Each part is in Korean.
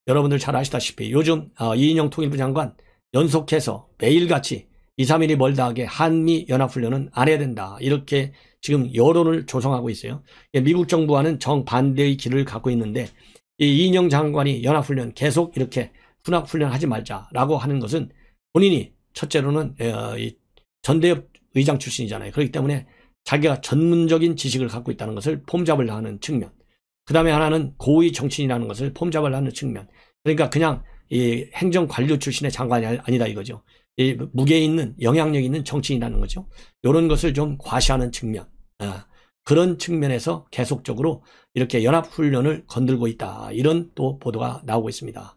여러분들 잘 아시다시피 요즘 이인영 통일부 장관 연속해서 매일같이 2, 3일이 멀다 하게 한미 연합훈련은 안 해야 된다. 이렇게 지금 여론을 조성하고 있어요. 미국 정부와는 정반대의 길을 갖고 있는데 이 이인영 장관이 연합훈련 계속 이렇게 훈합훈련 하지 말자라고 하는 것은 본인이 첫째로는 전대협 의장 출신이잖아요. 그렇기 때문에 자기가 전문적인 지식을 갖고 있다는 것을 폼잡으려 하는 측면. 그 다음에 하나는 고위 정치인이라는 것을 폼잡으려 하는 측면. 그러니까 그냥 이 행정관료 출신의 장관이 아니다 이거죠. 이 무게 있는 영향력 있는 정치인이라는 거죠. 이런 것을 좀 과시하는 측면. 그런 측면에서 계속적으로 이렇게 연합훈련을 건들고 있다. 이런 또 보도가 나오고 있습니다.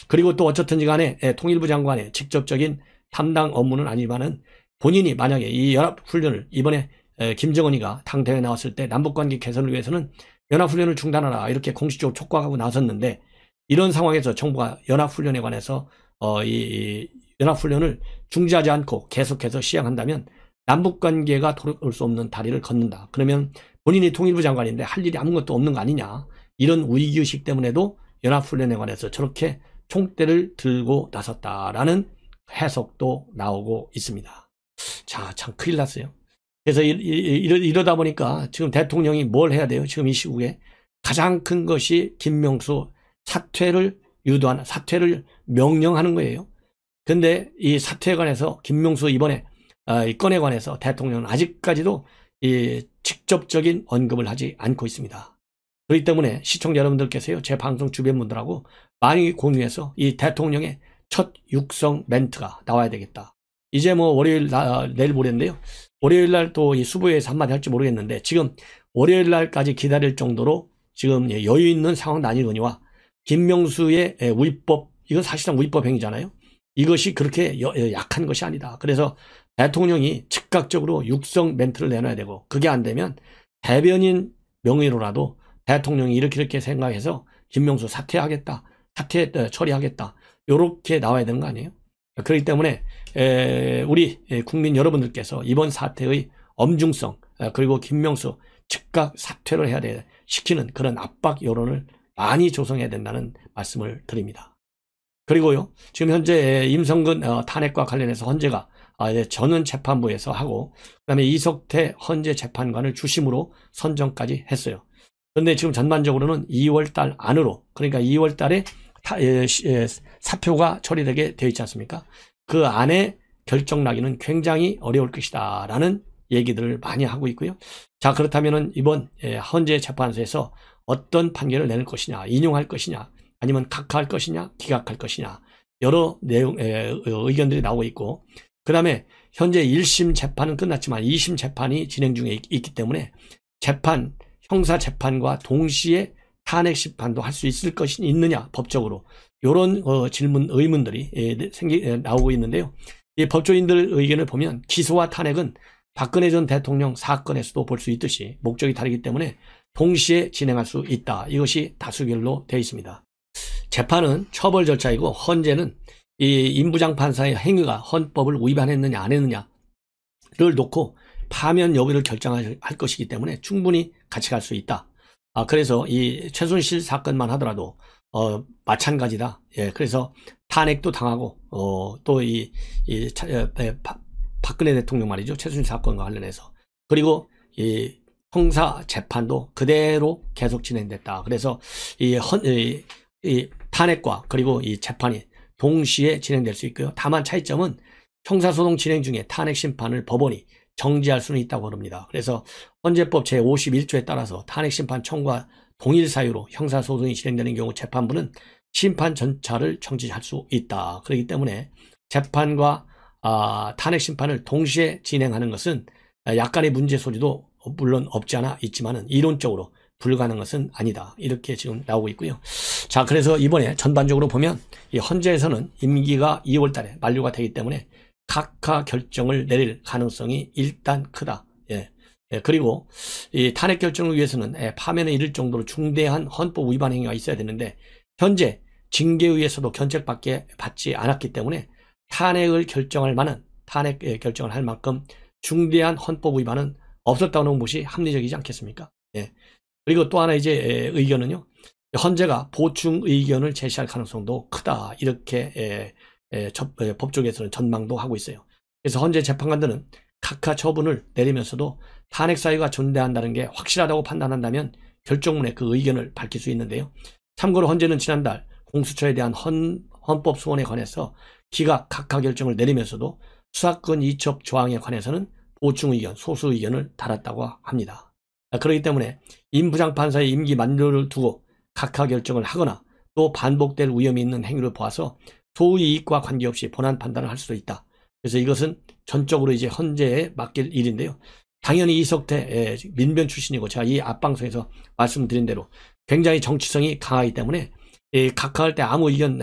그리고 또 어쨌든지 간에 통일부 장관의 직접적인 담당 업무는 아니지만은 본인이 만약에 이 연합훈련을 이번에 김정은이가 당대회에 나왔을 때 남북관계 개선을 위해서는 연합훈련을 중단하라 이렇게 공식적으로 촉구하고 나섰는데 이런 상황에서 정부가 연합훈련에 관해서 이 연합훈련을 중지하지 않고 계속해서 시행한다면 남북관계가 돌아올 수 없는 다리를 걷는다. 그러면 본인이 통일부 장관인데 할 일이 아무것도 없는 거 아니냐. 이런 위기의식 때문에도 연합훈련에 관해서 저렇게 총대를 들고 나섰다라는 해석도 나오고 있습니다. 자, 참 큰일 났어요. 그래서 이러다 보니까 지금 대통령이 뭘 해야 돼요? 지금 이 시국에 가장 큰 것이 김명수 사퇴를 유도하는, 사퇴를 명령하는 거예요. 근데 이 사퇴에 관해서 김명수 이번에 이 건에 관해서 대통령은 아직까지도 이 직접적인 언급을 하지 않고 있습니다. 그렇기 때문에 시청자 여러분들께서요, 제 방송 주변 분들하고 많이 공유해서 이 대통령의 첫 육성 멘트가 나와야 되겠다. 이제 뭐 월요일, 내일 모레인데요. 월요일 날 또 이 수보회에서 한마디 할지 모르겠는데 지금 월요일 날까지 기다릴 정도로 지금 여유 있는 상황 아니거니와 김명수의 위법, 이건 사실상 위법 행위잖아요. 이것이 그렇게 약한 것이 아니다. 그래서 대통령이 즉각적으로 육성 멘트를 내놔야 되고 그게 안 되면 대변인 명의로라도 대통령이 이렇게 생각해서 김명수 사퇴하겠다. 사퇴 처리하겠다. 요렇게 나와야 되는 거 아니에요? 그렇기 때문에 우리 국민 여러분들께서 이번 사태의 엄중성 그리고 김명수 즉각 사퇴를 해야 돼 시키는 그런 압박 여론을 많이 조성해야 된다는 말씀을 드립니다. 그리고요, 지금 현재 임성근 탄핵과 관련해서 헌재가 전원 재판부에서 하고 그다음에 이석태 헌재 재판관을 주심으로 선정까지 했어요. 그런데 지금 전반적으로는 2월 달 안으로, 그러니까 2월 달에 사표가 처리되게 되어 있지 않습니까? 그 안에 결정 나기는 굉장히 어려울 것이다 라는 얘기들을 많이 하고 있고요. 자, 그렇다면 이번 헌재 재판소에서 어떤 판결을 내릴 것이냐, 인용할 것이냐, 아니면 각하할 것이냐, 기각할 것이냐, 여러 내용 의견들이 나오고 있고, 그 다음에 현재 1심 재판은 끝났지만 2심 재판이 진행 중에 있기 때문에 재판, 형사 재판과 동시에 탄핵 심판도 할 수 있을 것이 있느냐 법적으로, 이런 질문 의문들이 나오고 있는데요. 이 법조인들 의견을 보면 기소와 탄핵은 박근혜 전 대통령 사건에서도 볼 수 있듯이 목적이 다르기 때문에 동시에 진행할 수 있다. 이것이 다수결로 되어 있습니다. 재판은 처벌 절차이고 헌재는 이 임부장 판사의 행위가 헌법을 위반했느냐 안 했느냐를 놓고 파면 여부를 결정할 것이기 때문에 충분히 같이 갈 수 있다. 그래서 이 최순실 사건만 하더라도 마찬가지다. 예, 그래서 탄핵도 당하고 또 박근혜 대통령 말이죠. 최순실 사건과 관련해서, 그리고 이 형사 재판도 그대로 계속 진행됐다. 그래서 이 탄핵과 그리고 이 재판이 동시에 진행될 수 있고요. 다만 차이점은 형사소송 진행 중에 탄핵 심판을 법원이 정지할 수는 있다고 합니다. 그래서 헌재법 제51조에 따라서 탄핵 심판 청구와 동일 사유로 형사소송이 진행되는 경우 재판부는 심판 전차를 정지할 수 있다. 그렇기 때문에 재판과 탄핵 심판을 동시에 진행하는 것은 약간의 문제 소지도 물론 없지 않아 있지만은 이론적으로 불가능한 것은 아니다. 이렇게 지금 나오고 있고요. 자, 그래서 이번에 전반적으로 보면 이 헌재에서는 임기가 2월 달에 만료가 되기 때문에 각하 결정을 내릴 가능성이 일단 크다. 예. 그리고 이 탄핵 결정을 위해서는 파면에 이를 정도로 중대한 헌법 위반 행위가 있어야 되는데 현재 징계위에서도 견책밖에 받지 않았기 때문에 탄핵을 결정할 만한, 탄핵 결정을 할 만큼 중대한 헌법 위반은 없었다는 것이 합리적이지 않겠습니까? 예. 그리고 또 하나 이제 의견은요, 헌재가 보충 의견을 제시할 가능성도 크다. 이렇게 법조계에서는 전망도 하고 있어요. 그래서 헌재 재판관들은 각하 처분을 내리면서도 탄핵 사유가 존재한다는 게 확실하다고 판단한다면 결정문에 그 의견을 밝힐 수 있는데요. 참고로 헌재는 지난달 공수처에 대한 헌법 소원에 관해서 기각 각하 결정을 내리면서도 수사권 이첩 조항에 관해서는 보충 의견, 소수 의견을 달았다고 합니다. 그렇기 때문에 임 부장판사의 임기 만료를 두고 각하 결정을 하거나 또 반복될 위험이 있는 행위를 보아서 소의 이익과 관계없이 본안 판단을 할 수도 있다. 그래서 이것은 전적으로 이제 헌재에 맡길 일인데요. 당연히 이석태 민변 출신이고 제가 이 앞방송에서 말씀드린 대로 굉장히 정치성이 강하기 때문에 각하할 때 아무 의견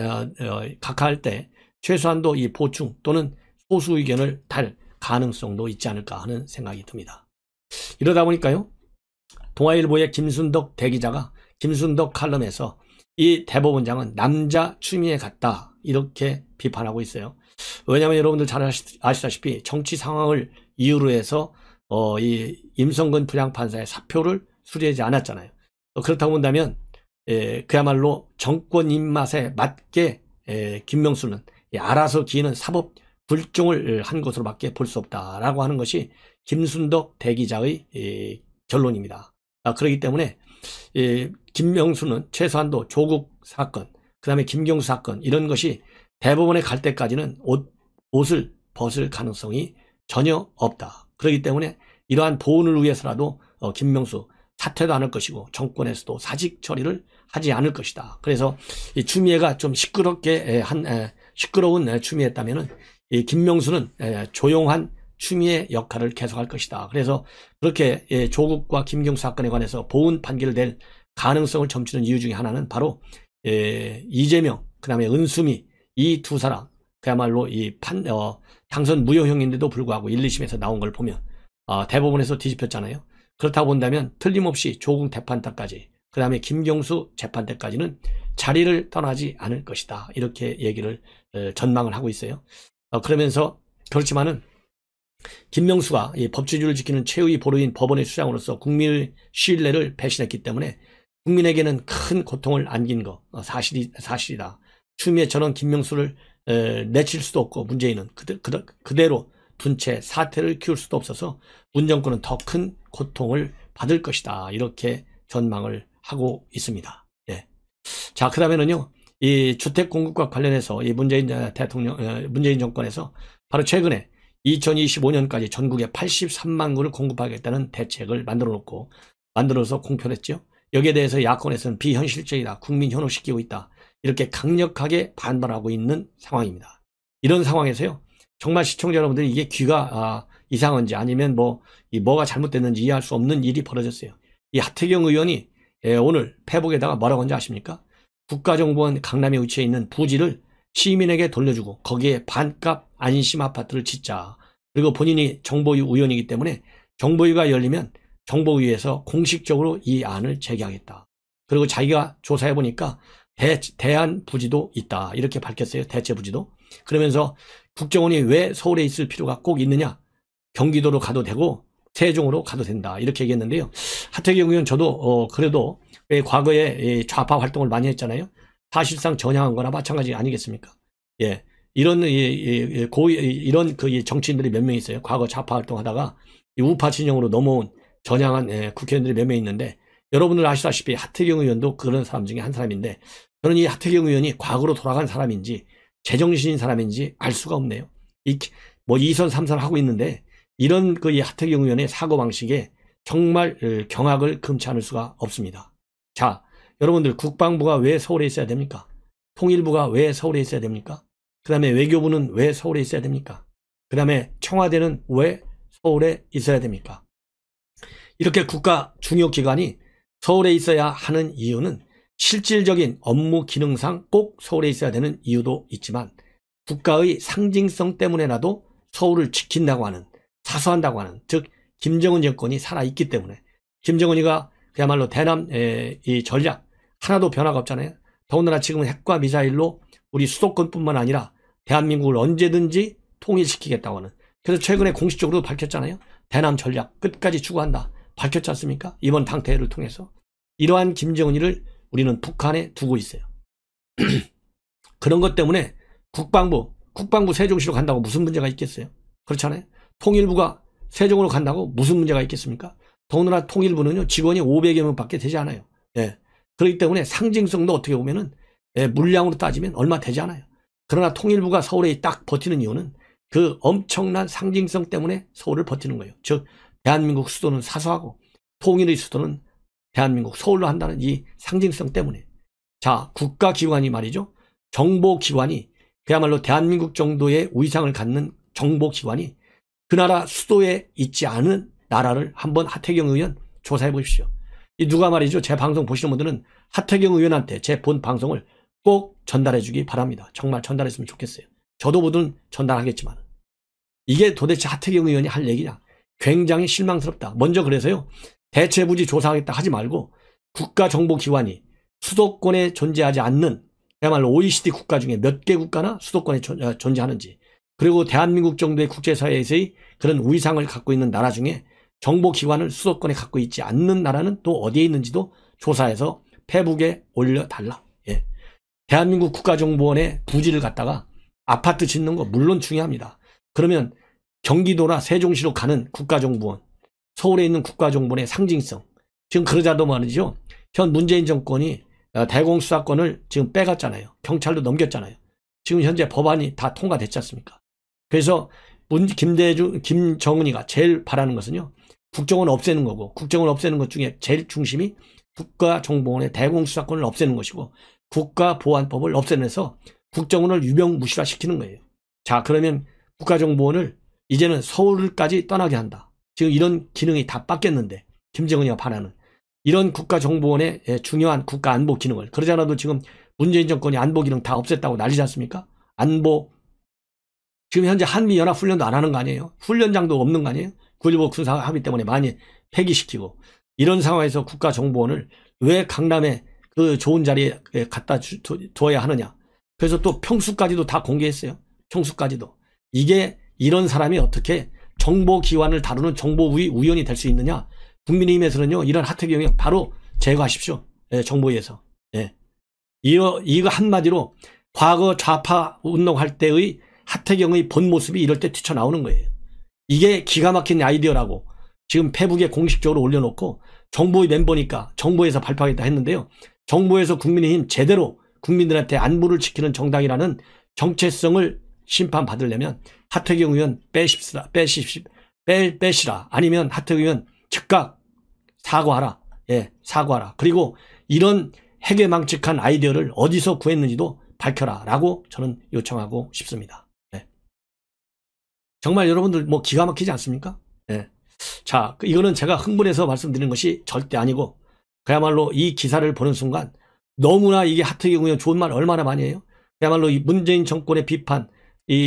각하할 때 최소한도 이 보충 또는 소수 의견을 달 가능성도 있지 않을까 하는 생각이 듭니다. 이러다 보니까요, 동아일보의 김순덕 대기자가 김순덕 칼럼에서 이 대법원장은 남자 추미애 같다 이렇게 비판하고 있어요. 왜냐하면 여러분들 잘 아시다시피 정치 상황을 이유로 해서 이 임성근 부장판사의 사표를 수리하지 않았잖아요. 그렇다고 본다면 그야말로 정권 입맛에 맞게 김명수는 알아서 기는 사법 불종을 한 것으로밖에 볼 수 없다라고 하는 것이 김순덕 대기자의 결론입니다. 그렇기 때문에 김명수는 최소한도 조국 사건, 그 다음에 김경수 사건 이런 것이 대법원에 갈 때까지는 옷을 벗을 가능성이 전혀 없다. 그렇기 때문에 이러한 보온을 위해서라도 김명수 사퇴도 않을 것이고 정권에서도 사직 처리를 하지 않을 것이다. 그래서 이 추미애가 좀 시끄러운 추미애였다면은 이 김명수는 조용한 추미애 역할을 계속할 것이다. 그래서 그렇게 조국과 김경수 사건에 관해서 보훈 판결을 낼 가능성을 점치는 이유 중에 하나는 바로 이재명, 그 다음에 은수미 이 두 사람 그야말로 당선 무효형인데도 불구하고 1, 2심에서 나온 걸 보면 대법원에서 뒤집혔잖아요. 그렇다고 본다면 틀림없이 조국 재판 때까지 그 다음에 김경수 재판 때까지는 자리를 떠나지 않을 것이다. 이렇게 얘기를 전망을 하고 있어요. 그러면서 그렇지만은 김명수가 이 법치주의를 지키는 최후의 보루인 법원의 수장으로서 국민의 신뢰를 배신했기 때문에 국민에게는 큰 고통을 안긴 거 사실이다. 추미애처럼 김명수를 내칠 수도 없고 문재인은 그대로 둔 채 사태를 키울 수도 없어서 문 정권은 더 큰 고통을 받을 것이다. 이렇게 전망을 하고 있습니다. 예. 자, 그다음에는요, 이 주택 공급과 관련해서 이 문재인 정권에서 바로 최근에 2025년까지 전국에 83만 구를 공급하겠다는 대책을 만들어서 공표했죠. 여기에 대해서 야권에서는 비현실적이다, 국민 현혹시키고 있다, 이렇게 강력하게 반발하고 있는 상황입니다. 이런 상황에서요, 정말 시청자 여러분들이 이게 귀가 이상한지 아니면 뭐가 잘못됐는지 이해할 수 없는 일이 벌어졌어요. 이 하태경 의원이 오늘 페북에다가 뭐라고 한지 아십니까? 국가정보원 강남에 위치해 있는 부지를 시민에게 돌려주고 거기에 반값 안심 아파트를 짓자. 그리고 본인이 정보위 의원이기 때문에 정보위가 열리면 정보위에서 공식적으로 이 안을 제기하겠다. 그리고 자기가 조사해보니까 대안 부지도 있다. 이렇게 밝혔어요. 대체 부지도. 그러면서 국정원이 왜 서울에 있을 필요가 꼭 있느냐. 경기도로 가도 되고 세종으로 가도 된다. 이렇게 얘기했는데요. 하태경 의원 저도 그래도 왜 과거에 좌파 활동을 많이 했잖아요. 사실상 전향한 거나 마찬가지 아니겠습니까? 예. 이런 그 정치인들이 몇 명 있어요. 과거 좌파 활동하다가 우파 진영으로 넘어온 전향한 국회의원들이 몇 명 있는데 여러분들 아시다시피 하태경 의원도 그런 사람 중에 한 사람인데 저는 이 하태경 의원이 과거로 돌아간 사람인지 제정신인 사람인지 알 수가 없네요. 2선 3선 하고 있는데 이런 이 하태경 의원의 사고방식에 정말 경악을 금치 않을 수가 없습니다. 자, 여러분들 국방부가 왜 서울에 있어야 됩니까? 통일부가 왜 서울에 있어야 됩니까? 그 다음에 외교부는 왜 서울에 있어야 됩니까? 그 다음에 청와대는 왜 서울에 있어야 됩니까? 이렇게 국가 중요기관이 서울에 있어야 하는 이유는 실질적인 업무 기능상 꼭 서울에 있어야 되는 이유도 있지만 국가의 상징성 때문에라도 서울을 지킨다고 하는, 사수한다고 하는, 즉 김정은 정권이 살아있기 때문에 김정은이가 그야말로 대남 이 전략 하나도 변화가 없잖아요. 더군다나 지금은 핵과 미사일로 우리 수도권뿐만 아니라 대한민국을 언제든지 통일시키겠다고 하는, 그래서 최근에 공식적으로 밝혔잖아요. 대남 전략 끝까지 추구한다. 밝혔지 않습니까? 이번 당대회를 통해서. 이러한 김정은이를 우리는 북한에 두고 있어요. 그런 것 때문에 국방부 세종시로 간다고 무슨 문제가 있겠어요? 그렇잖아요. 통일부가 세종으로 간다고 무슨 문제가 있겠습니까? 더군다나 통일부는요, 직원이 500여 명밖에 되지 않아요. 예. 그렇기 때문에 상징성도 어떻게 보면은, 예, 물량으로 따지면 얼마 되지 않아요. 그러나 통일부가 서울에 딱 버티는 이유는 그 엄청난 상징성 때문에 서울을 버티는 거예요. 즉, 대한민국 수도는 사수하고 통일의 수도는 대한민국 서울로 한다는 이 상징성 때문에. 자, 국가기관이 말이죠. 정보기관이, 그야말로 대한민국 정도의 위상을 갖는 정보기관이 그 나라 수도에 있지 않은 나라를 한번 하태경 의원 조사해 보십시오. 이 누가 말이죠. 제 방송 보시는 분들은 하태경 의원한테 제 본 방송을 꼭 전달해 주기 바랍니다. 정말 전달했으면 좋겠어요. 저도 뭐든 전달하겠지만. 이게 도대체 하태경 의원이 할 얘기냐. 굉장히 실망스럽다. 먼저 그래서요, 대체부지 조사하겠다 하지 말고 국가정보기관이 수도권에 존재하지 않는, 그야말로 OECD 국가 중에 몇 개 국가나 수도권에 존재하는지, 그리고 대한민국 정도의 국제사회에서의 그런 위상을 갖고 있는 나라 중에 정보기관을 수도권에 갖고 있지 않는 나라는 또 어디에 있는지도 조사해서 페북에 올려달라. 예. 대한민국 국가정보원의 부지를 갖다가 아파트 짓는 거 물론 중요합니다. 그러면 경기도나 세종시로 가는 국가정보원, 서울에 있는 국가정보원의 상징성, 지금 그러자도 말이죠. 현 문재인 정권이 대공수사권을 지금 빼갔잖아요. 경찰로 넘겼잖아요. 지금 현재 법안이 다 통과됐지 않습니까? 그래서 김정은이가 제일 바라는 것은요, 국정원 없애는 거고, 국정원 없애는 것 중에 제일 중심이 국가정보원의 대공수사권을 없애는 것이고, 국가보안법을 없애면서 국정원을 유명무실화시키는 거예요. 자, 그러면 국가정보원을 이제는 서울까지 떠나게 한다. 지금 이런 기능이 다 뺏겼는데, 김정은이가 바라는 이런 국가정보원의 중요한 국가안보 기능을, 그러지 않아도 지금 문재인 정권이 안보 기능 다 없앴다고 난리지 않습니까? 안보, 지금 현재 한미연합훈련도 안 하는 거 아니에요? 훈련장도 없는 거 아니에요? 9.19 군사합의 때문에 많이 폐기시키고. 이런 상황에서 국가정보원을 왜 강남에 그 좋은 자리에 갖다 두어야 하느냐. 그래서 또 평수까지도 다 공개했어요. 평수까지도. 이게, 이런 사람이 어떻게 정보기관을 다루는 정보위 위원이 될 수 있느냐. 국민의힘에서는요, 이런 하태경이 바로 제거하십시오. 예, 정보위에서. 예. 이거 한마디로 과거 좌파 운동할 때의 하태경의 본 모습이 이럴 때 튀쳐나오는 거예요. 이게 기가 막힌 아이디어라고 지금 페북에 공식적으로 올려놓고, 정보위 멤버니까 정보에서 발표하겠다 했는데요. 정보에서 국민의힘 제대로 국민들한테 안보를 지키는 정당이라는 정체성을 심판받으려면 하태경 의원 빼시라. 아니면 하태경 의원 즉각 사과하라. 예, 사과하라. 그리고 이런 해괴망측한 아이디어를 어디서 구했는지도 밝혀라. 라고 저는 요청하고 싶습니다. 네. 정말 여러분들 뭐 기가 막히지 않습니까? 네. 자, 이거는 제가 흥분해서 말씀드리는 것이 절대 아니고, 그야말로 이 기사를 보는 순간 너무나 이게 하태경 의원 좋은 말 얼마나 많이 해요. 그야말로 이 문재인 정권의 비판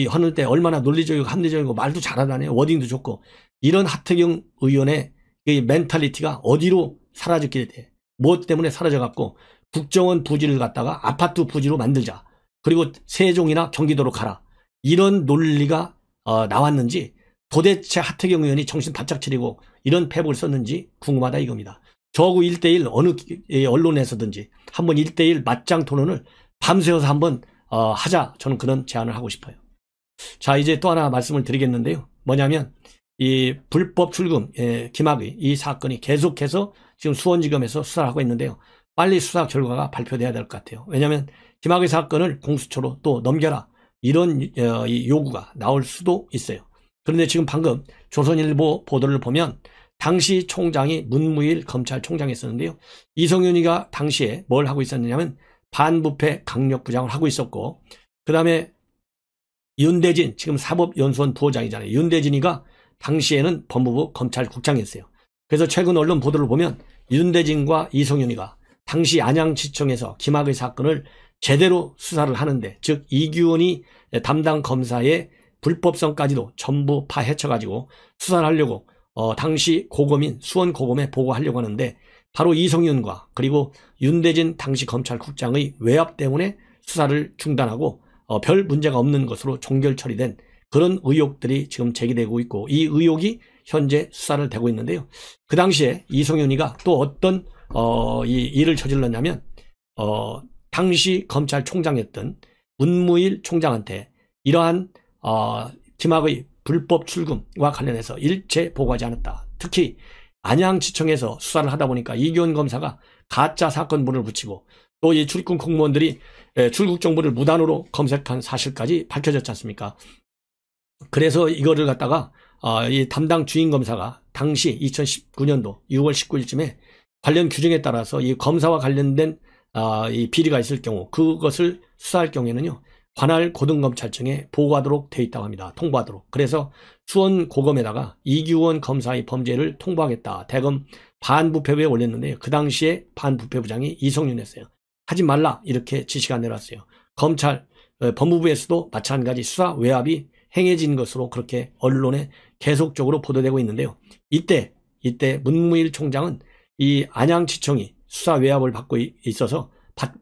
하는 때 얼마나 논리적이고 합리적이고 말도 잘하다네요. 워딩도 좋고. 이런 하태경 의원의 이 멘탈리티가 어디로 사라졌게 돼. 무엇 때문에 사라져갖고 국정원 부지를 갖다가 아파트 부지로 만들자. 그리고 세종이나 경기도로 가라. 이런 논리가 나왔는지, 도대체 하태경 의원이 정신 바짝 차리고 이런 페북을 썼는지 궁금하다 이겁니다. 저하고 1대1 어느 언론에서든지 한번 1대1 맞짱 토론을 밤새워서 한번 하자. 저는 그런 제안을 하고 싶어요. 자, 이제 또 하나 말씀을 드리겠는데요. 뭐냐면 이 불법 출금 김학의 이 사건이 계속해서 지금 수원지검에서 수사를 하고 있는데요. 빨리 수사 결과가 발표돼야 될 것 같아요. 왜냐하면 김학의 사건을 공수처로 또 넘겨라. 이런 이 요구가 나올 수도 있어요. 그런데 지금 방금 조선일보 보도를 보면 당시 총장이 문무일 검찰총장이었는데요. 이성윤이가 당시에 뭘 하고 있었느냐면 반부패 강력부장을 하고 있었고, 그 다음에 윤대진, 지금 사법연수원 부원장이잖아요. 윤대진이가 당시에는 법무부 검찰국장이었어요. 그래서 최근 언론 보도를 보면 윤대진과 이성윤이가 당시 안양지청에서 김학의 사건을 제대로 수사를 하는데, 즉 이규원이 담당 검사의 불법성까지도 전부 파헤쳐가지고 수사를 하려고 당시 고검인 수원고검에 보고하려고 하는데, 바로 이성윤과 그리고 윤대진 당시 검찰국장의 외압 때문에 수사를 중단하고 별 문제가 없는 것으로 종결 처리된 그런 의혹들이 지금 제기되고 있고, 이 의혹이 현재 수사를 되고 있는데요. 그 당시에 이성윤이가 또 어떤 이 일을 저질렀냐면, 당시 검찰총장이었던 문무일 총장한테 이러한 김학의 불법 출금과 관련해서 일체 보고하지 않았다. 특히 안양지청에서 수사를 하다 보니까 이규원 검사가 가짜 사건물을 붙이고 또 이 출입국 공무원들이 출국 정보를 무단으로 검색한 사실까지 밝혀졌지 않습니까? 그래서 이거를 갖다가 이 담당 주임 검사가 당시 2019년도 6월 19일쯤에 관련 규정에 따라서 이 검사와 관련된 이 비리가 있을 경우 그것을 수사할 경우에는요 관할 고등검찰청에 보고하도록 되어 있다고 합니다. 통보하도록. 그래서 수원고검에다가 이규원 검사의 범죄를 통보하겠다. 대검 반부패부에 올렸는데요. 그 당시에 반부패부장이 이성윤이었어요. 하지 말라 이렇게 지시가 내려왔어요. 검찰 법무부에서도 마찬가지 수사 외압이 행해진 것으로 그렇게 언론에 계속적으로 보도되고 있는데요. 이때 문무일 총장은 이 안양지청이 수사 외압을 받고 있어서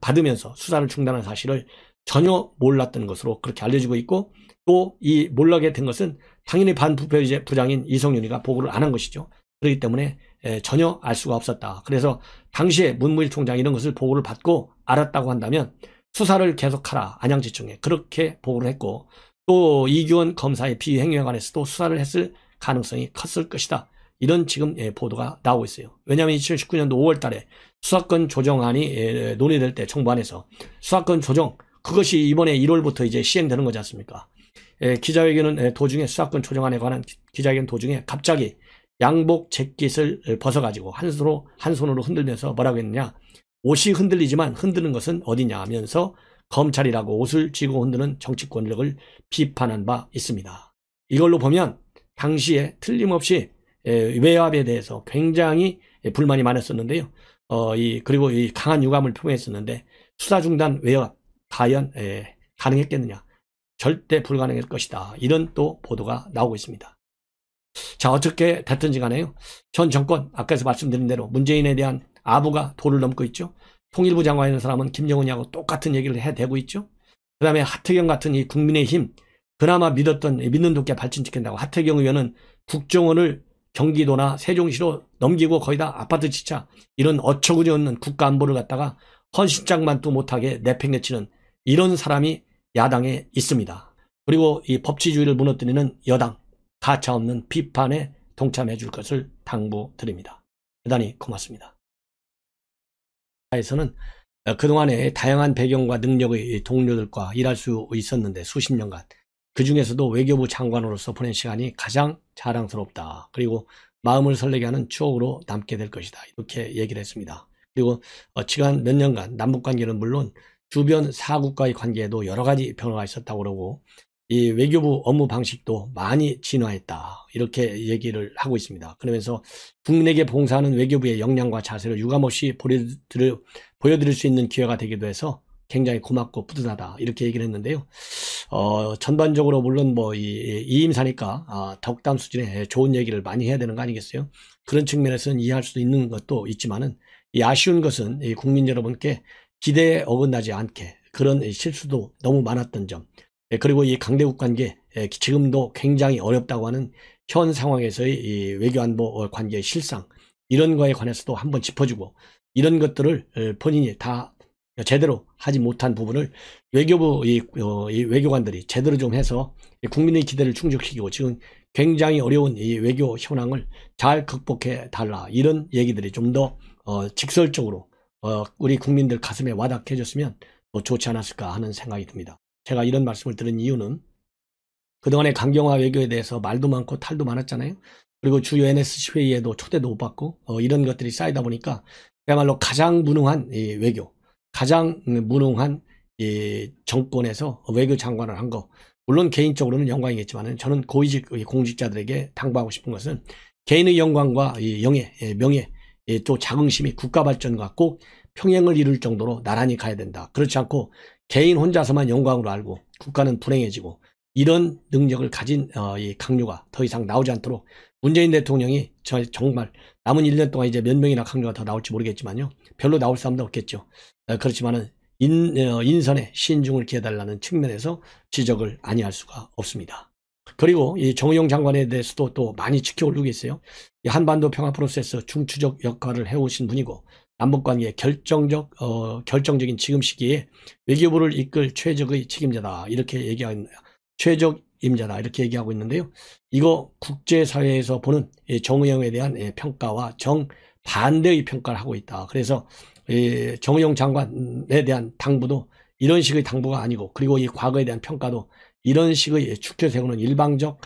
받으면서 수사를 중단한 사실을 전혀 몰랐던 것으로 그렇게 알려지고 있고 또 이 몰라게 된 것은 당연히 반부패부장인 이성윤이가 보고를 안 한 것이죠. 그렇기 때문에 전혀 알 수가 없었다. 그래서 당시에 문무일 총장이 이런 것을 보고를 받고 알았다고 한다면 수사를 계속하라 안양지청에 그렇게 보고를 했고 또 이규원 검사의 비행위에 관해서도 수사를 했을 가능성이 컸을 것이다. 이런 지금 보도가 나오고 있어요. 왜냐하면 2019년도 5월 달에 수사권 조정안이 논의될 때 정부안에서 수사권 조정 그것이 이번에 1월부터 이제 시행되는 거지 않습니까? 기자회견은 도중에 수사권 조정안에 관한 기자회견 도중에 갑자기 양복 재킷을 벗어가지고 한 손으로 흔들면서 뭐라고 했느냐. 옷이 흔들리지만 흔드는 것은 어디냐 하면서 검찰이라고 옷을 쥐고 흔드는 정치 권력을 비판한 바 있습니다. 이걸로 보면 당시에 틀림없이 외압에 대해서 굉장히 불만이 많았었는데요. 그리고 이 강한 유감을 표명했었는데 수사 중단 외압 과연 가능했겠느냐. 절대 불가능할 것이다. 이런 또 보도가 나오고 있습니다. 자, 어떻게 됐든지 간에요. 전 정권, 아까서 말씀드린 대로 문재인에 대한 아부가 도를 넘고 있죠. 통일부 장관이라는 사람은 김정은이하고 똑같은 얘기를 해대고 있죠. 그 다음에 하태경 같은 이 국민의힘, 그나마 믿는 도끼 발진시킨다고 하태경 의원은 국정원을 경기도나 세종시로 넘기고 거의 다 아파트 지차, 이런 어처구니 없는 국가안보를 갖다가 헌신짝만도 못하게 내팽개치는 이런 사람이 야당에 있습니다. 그리고 이 법치주의를 무너뜨리는 여당, 가차없는 비판에 동참해 줄 것을 당부드립니다. 대단히 고맙습니다. 에서는 그동안에 다양한 배경과 능력의 동료들과 일할 수 있었는데 수십 년간 그 중에서도 외교부 장관으로서 보낸 시간이 가장 자랑스럽다. 그리고 마음을 설레게 하는 추억으로 남게 될 것이다. 이렇게 얘기를 했습니다. 그리고 지난 몇 년간 남북관계는 물론 주변 사국과의 관계에도 여러 가지 변화가 있었다고 그러고 이 외교부 업무 방식도 많이 진화했다. 이렇게 얘기를 하고 있습니다. 그러면서 국민에게 봉사하는 외교부의 역량과 자세를 유감없이 보여드릴 수 있는 기회가 되기도 해서 굉장히 고맙고 뿌듯하다. 이렇게 얘기를 했는데요. 전반적으로 물론 이임사니까 덕담 수준의 좋은 얘기를 많이 해야 되는 거 아니겠어요? 그런 측면에서는 이해할 수도 있는 것도 있지만은 이 아쉬운 것은 이 국민 여러분께 기대에 어긋나지 않게 그런 실수도 너무 많았던 점, 그리고 이 강대국 관계 지금도 굉장히 어렵다고 하는 현 상황에서의 이 외교안보 관계의 실상, 이런 거에 관해서도 한번 짚어주고 이런 것들을 본인이 다 제대로 하지 못한 부분을 외교부 이 외교관들이 제대로 좀 해서 국민의 기대를 충족시키고 지금 굉장히 어려운 이 외교 현황을 잘 극복해 달라, 이런 얘기들이 좀 더 직설적으로 우리 국민들 가슴에 와닿게 해줬으면 더 좋지 않았을까 하는 생각이 듭니다. 제가 이런 말씀을 드린 이유는 그동안의 강경화 외교에 대해서 말도 많고 탈도 많았잖아요. 그리고 주요 NSC 회의에도 초대도 못 받고 이런 것들이 쌓이다 보니까 그야말로 가장 무능한 이 외교, 가장 무능한 이 정권에서 외교 장관을 한 거, 물론 개인적으로는 영광이겠지만 저는 고위직 공직자들에게 당부하고 싶은 것은 개인의 영광과 이 영예, 명예, 또 자긍심이 국가 발전과 꼭 평행을 이룰 정도로 나란히 가야 된다. 그렇지 않고 개인 혼자서만 영광으로 알고 국가는 불행해지고 이런 능력을 가진 이 강요가 더 이상 나오지 않도록 문재인 대통령이 정말 남은 1년 동안 이제 몇 명이나 강요가 더 나올지 모르겠지만요. 별로 나올 사람도 없겠죠. 그렇지만은 인선에 신중을 기해달라는 측면에서 지적을 아니할 수가 없습니다. 그리고 이 정의용 장관에 대해서도 또 많이 지켜올리고 있어요. 이 한반도 평화 프로세스 중추적 역할을 해오신 분이고 남북관계의 결정적인 지금 시기에 외교부를 이끌 최적의 책임자다. 이렇게 얘기하고 최적 임자다. 이렇게 얘기하고 있는데요. 이거 국제사회에서 보는 정의용에 대한 평가와 정반대의 평가를 하고 있다. 그래서 정의용 장관에 대한 당부도 이런 식의 당부가 아니고, 그리고 이 과거에 대한 평가도 이런 식의 축켜 세우는 일방적